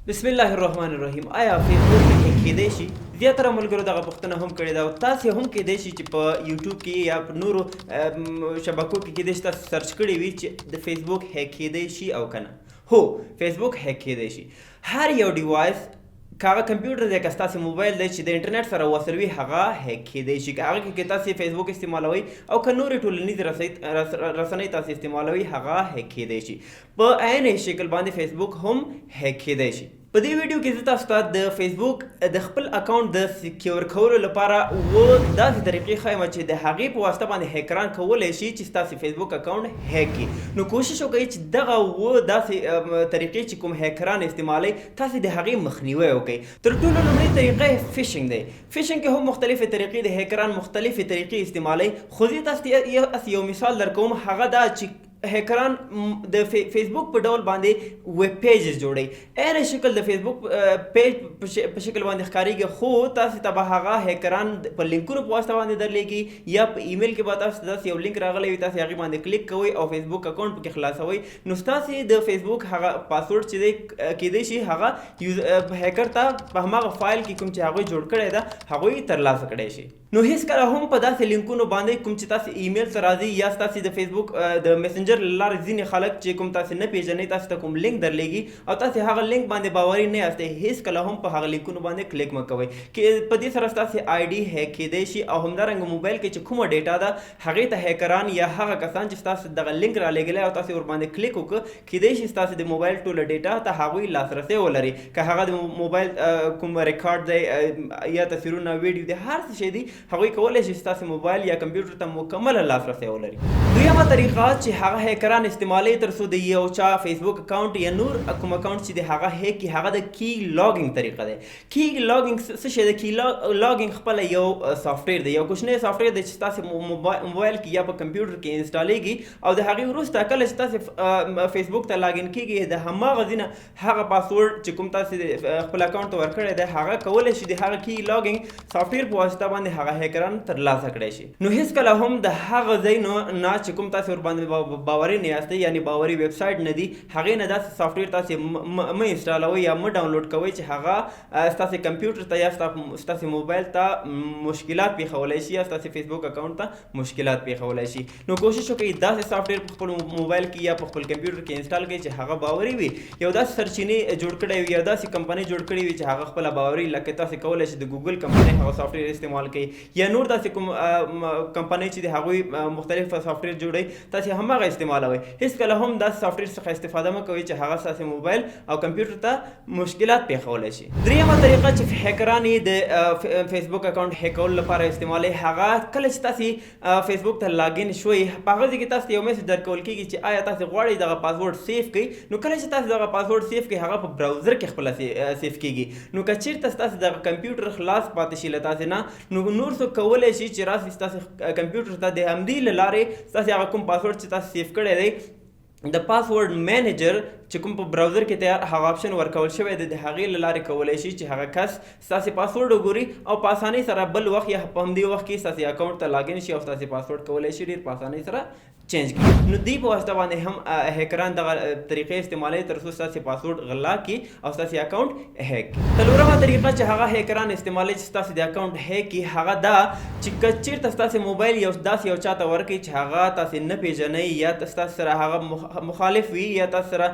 بسم الله الرحمن الرحیم. آیا فیسبوک کې هیک کیدای شي؟ زیاتره ملګرو دغه پوښتنه هم کړې ده او تاسې هم کیدای شي چې په یوټیوب کې یا په نورو شبکو کې کیدای شي تاسو سرچ کړی وي چې د فیسبوک هیک کیدای شي او که نه. هو، فیسبوک هیک کیدای شي. هر یو ډیوایس که هغه کمپیوټر دی که ستاسې موبایل دی چې د انټرنیټ سره وصل وي هغه هیک کیدای شي. که هغه کې تاسې فیسبوک استعمالوئ او که نورې ټولنیزې رسنۍ تاسې استعمالوئ هغه هیک کیدای شي. په عین شکل باندې فیسبوک هم هیک کیدای شي. په دې ویډیو کې زه تاسو ته د فیسبوک د خپل اکاونټ د سکیور کولو لپاره داسې طریقې ښیم چې د هغې په واسطه باندې هیکران کولی شي چې ستاسې فیسبوک اکاونټ هیک کړي. نو کوشش وکړئ چې دغه داسې طریقې چې کوم هیکران استعمالوي تاسې د هغې مخنیوی وکړئ. تر ټولو لومړۍ طریقه فیشنګ دی. فیشنګ کې هم مختلفې طریقې د هیکران مختلفې طریقې استعمالوي، خو زه تاسو یو مثال درکوم. هغه دا چې هیکران د فیسبوک په ډول باندې ویب پیجز جوړوي. عین شکل د فیسبوک پیج په شکل باندې ښکارېږي، خو تاسې ته به هغه هیکران په لینکونو په واسطه باندې درلیږي یا په ایمیل کې به تاسو ته داسې یو لینک راغلی وي، تاسې هغې باندې کلیک کوئ او فیسبوک اکاونټ پکې خلاصوئ. نو ستاسې د فیسبوک هغه پاسورډ چې دی کیدای شي هغه هیکر ته په هماغه فایل کې کوم چې هغوی جوړ کړی ده هغوی ترلاسه کړی شي. نو هیڅکله هم په داسې لینکونو باندې کوم چې تاسې ایمیل ته راځي یا ستاسې د فیسبوک د میسنجر له لارې ځینې خلک چې کوم تاسې نه پیژنئ تاسې ته کوم لینک درلیږي او تاسې هغه لینک باندې باوري نه یاستئ، هیڅکله هم په هغه لینکونو باندې کلیک مه کوئ. په دې سره ستاسې آی ډي هیک کیدای شي او همدارنګه موبایل کې چې کومه ډیټا ده هغې ته هیکران یا هغه کسان چې ستاسې دغه لینک رالیږلی او تاسې ورباندې کلیک وکړه کیدای شي ستاسې د موبایل ټوله ډیټا ته هغوی لاسرسی ولري. که هغه د موبایل کوم ریکارډ دی یا تصویرونه ویډیو دی هر څه شی دی هغوی کولی شي ستاسې موبایل یا کمپیوټر ته مکمله لاسرسی ولري. دویمه طریقه چې هغه هیکران استعمالوي تر څو د یو چا فیسبوک اکاونټ یا نور کوم اکاونټ چې د هغه هیک کړي هغه د کی لاګینګ طریقه دی. کی لاګینګ څه شی دی؟ کی لاګینګ خپله یو سافټویر دی، یو کوچنی سافټویر دی چې ستاسې موبایل کې یا په کمپیوټر کې انسټالیږي او د هغې وروسته کله چې تاسې فیسبوک ته لاګین کیږي د هماغه ځینه هغه پاسورډ چې کوم تاسې خپل اکاونټ ته ورکړی دی هغه کولی شي د هغه کی لاګینګ سافټویر په واسطه باندې هغه هیکران ترلاسه کړی شي. نو هیڅکله هم د هغه ځای نه چې کوم تاسې ورباندې باوري نه یاستئ یعنې باوري ویب سایټ نه دي هغې نه داسې سافټویر تاسې مه انسټالوئ یا مه ډاونلوډ کوئ چې هغه ستاسې کمپیوټر ته یا ستاسې موبایل ته مشکلات پېښولی شي یا ستاسې فیسبوک اکاونټ ته مشکلات پېښولی شي. نو کوشش وکړئ داسې سافټویر په خپل موبایل کې یا په خپل کمپیوټر کې انسټال کړئ چې هغه باوري وي، یو داسې سرچینې جوړ کړی وي یا داسې کمپنۍ جوړ کړې وي چې هغه خپله باوري، لکه تاسې کولی شئ د ګوګل کمپنۍ هغه سافټویر استعمال کړئ یا نور داسې کوم کمپنۍ چې د هغوی مختلف سافټویر جوړوي تاسې هماغه استعمالوئ. هیڅکله هم داسې سافټویر څخه استفاده مه کوئ چې هغه ستاسې موبایل او کمپیوټر ته مشکلات پېښولی شي. دریمه طریقه چې هیکران یې د فیسبوک اکاونټ هیک کولو لپاره استعمالوي هغه کله چې تاسې فیسبوک ته لاګین شوئ په هغه ځای کې تاسو ته یو میسج درکول کېږي چې آیا تاسې غواړئ دغه پاسورډ سیف کړئ. نو کله چې تاسو دغه پاسورډ سیف کړئ هغه په براوزر کې خپله سیف کېږي. نو که چېرته ستاسې دغه کمپیوټر خلاص پاتې شي له تاسې نه نو نور څوک کولی شي چې راسي ستاسې کمپیوټر ته د همدې له لارې ستاسې هغه کوم پاسورډ چې تاسو سیف کړی دی د پاسورډ مینیجر چې کوم په براوزر کې تیار هغه آپشن ورکول شوی دی د هغې له لارې کولی شي چې هغه کس ستاسې پاسورډ وګوري او په اسانۍ سره بل وخت یا په همدې وخت کې ستاسې اکاونټ ته لاګین شي او ستاسې پاسورډ کولی شي ډېر په اسانۍ سره چینج کړي. نو دوی په واسطه باندې هم هیکران دغه طریقې استعمالوي تر څو ستاسې پاسورډ غلا کړي او ستاسې اکاونټ هیک کړي. څلورمه طریقه چې هغه هیکران استعمالوي چې ستاسې د اکاونټ هیک کړي هغه دا چې که چېرته ستاسې موبایل داسې یو چا ته ورکړي چې هغه تاسې نه پېژنئ یا ستاسې سره هغه مخالف وي یا تاسو سره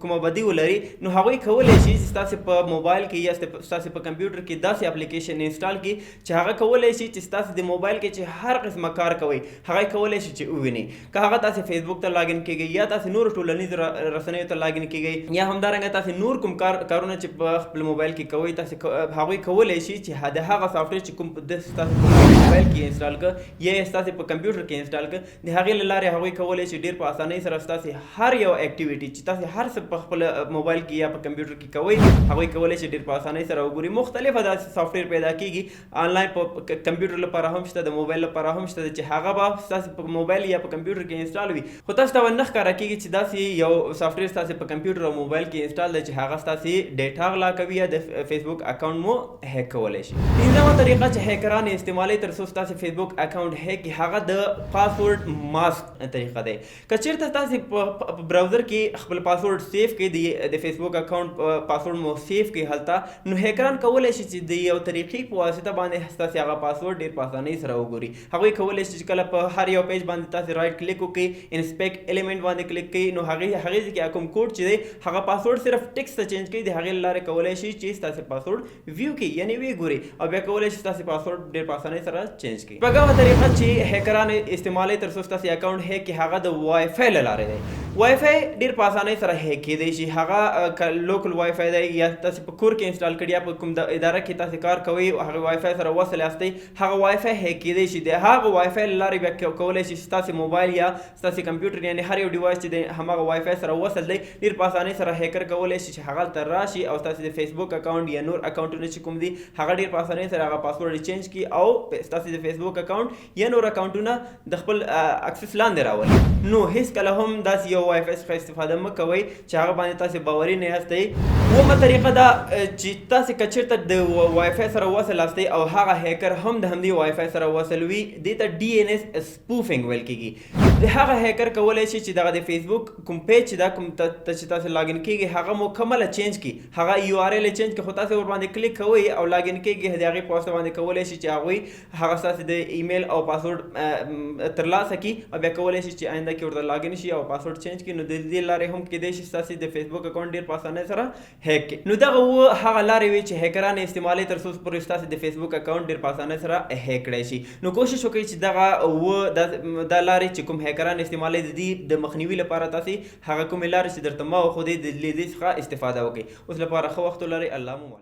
کومه بدي ولري نو هغوی کولی شي چې ستاسې په موبایل کې یا ستاسې په کمپیوټر کې داسې اپلیکیشن انسټال کړي چې هغه کولی شي چې ستاسې د موبایل کې چې هر قسمه کار کوئ هغه کولی شي چې وویني. که هغه تاسې فیسبوک ته لاګین کېږئ یا تاسې نورو ټولنیزو رسنیو ته لاګین کېږئ یا همدارنګه تاسې نور کوم کارونه چې په خپل موبایل کې کوئ تاسې هغوی کولی شي چې د هغه سافټویر چې کوم ستاسې په موبایل کې انسټال کړه یا ستاسې په کمپیوټر کې انسټال کړه د هغې له لارې هغوی کولی شي ډېر په اسانۍ سره ستاسې هر یو اکټیویټي چې تاسې هر څه په خپل موبایل کې یا په کمپیوټر کې کوئ هغوی کولی شي ډېر په اسانۍ سره وګوري. مختلفه داسې سافټویر پیدا کېږي آنلاین په کمپیوټر لپاره هم شته د موبایل لپاره هم شته چې هغه به ستاسې په موبایل موبایل یا په کمپیوټر کې انسټال وي خو تاسو ته نه ښکاره کېږي چې داسې یو سافټویر ستاسې په کمپیوټر او موبایل کې انسټال دی چې هغه ستاسې ډیټا غلا کوي یا د فیسبوک اکاونټ مو هیک کولی شي. پنځمه طریقه چې هیکران یې استعمالوي تر څو ستاسې فیسبوک اکاونټ هیک کړي هغه د پاسورډ ماسک طریقه دی. که چېرته تاسې په براوزر کې خپل پاسورډ سیف کړئ د فیسبوک اکاونټ پاسورډ مو سیف کړئ هلته نو هیکران کولی شي چې د یو طریقې په واسطه باندې ستاسې هغه پاسورډ ډېر په اسانۍ سره وګوري. هغوی کولی شي چې کله په هر یو پیج باندې تاسې رایټ کلیک وکړئ انسپیکټ ایلیمنټ باندې کلیک کړئ نو هغې ځای کې کوم کوډ چې دی هغه پاسورډ صرف ټکس ته چینج کړئ د هغې له لارې کولی شي چې ستاسې پاسورډ ویو کړي یعنې ویې ګوري او بیا کولی شي ستاسې پاسورډ ډېر په اسانۍ سره چینج کړي. شپږمه طریقه چې هیکران استعمالوي تر څو ستاسې اکاونټ هیک کړي هغه د وای فای له لارې دی. وای فای ډېر په اسانۍ سره هیک کېدی شي. هغه لوکل وای فای دی یا تاسې په کور کې انسټال کړي یا په کوم د اداره کې تاسې کار کوئ هغه وای فای سره وصل یاستئ هغه وای فای هیک کېدی شي. د هغه وای فای له لارې بیا کولی شي ستاسې موبایل یا ستاسې کمپیوټر یعنې هر یو ډیوایس چې دی هماغه وای فای سره وصل دی ډېر په اسانۍ سره هیکر کولی شي چې هغه هلته راشي او ستاسې د فیسبوک اکاونټ یا نور اکاونټونه چې کوم دي هغه ډېر په اسانۍ سره هغه پاسورډ چینج کړي او ستاسې د فیسبوک اکاونټ یا نور اکاونټونه د خپل اکسس لاندې راولي. نو هېڅکله هم داسې یو وای فای څخه استفاده مه کوئ چې هغه باندې تاسې باوري نه یاستئ. اوومه طریقه دا چې تاسې که چېرته د وای فای سره وصل یاستئ او هغه هیکر هم د همدې وای فای سره وصل وي دې ته ډي ان اس سپوفینګ ویل کېږي. د هغه هیکر کولی شي چې دغه د فیسبوک کوم پیج چې دا کوم چې تاسې لاګین کېږي هغه مکمله چینج کړي هغه یو آر ایل یې چینج کړي خو تاسې ورباندې کلیک کوئ او لاګین کېږي د هغې په واسطه باندې کولی شي چې هغوی هغه ستاسې د ایمیل او پاسورډ ترلاسه کړي او بیا کولی شي چې آینده کې ورته لاګین شي او پاسورډ چینج کړي نو د دې لارې هم کېدی شي ستاسې د فیسبوک اکاونټ ډېر په اسانۍ سره هیک کړي. نو دغه هغه لارې وي چې هیکران یې استعمالوي تر څو پورې ستاسې د فیسبوک اکاونټ ډېر په اسانۍ سره هیک کړی شي. نو کوشش وکړئ چې دغه دا لارې چې کوم هیکران استعمالوي د دې د مخنیوي لپاره تاسې هغه کومې لارې چې درته ما وښودې د دې څخه استفاده وکړئ. اوس لپاره ښه وخت ولرئ. الله مو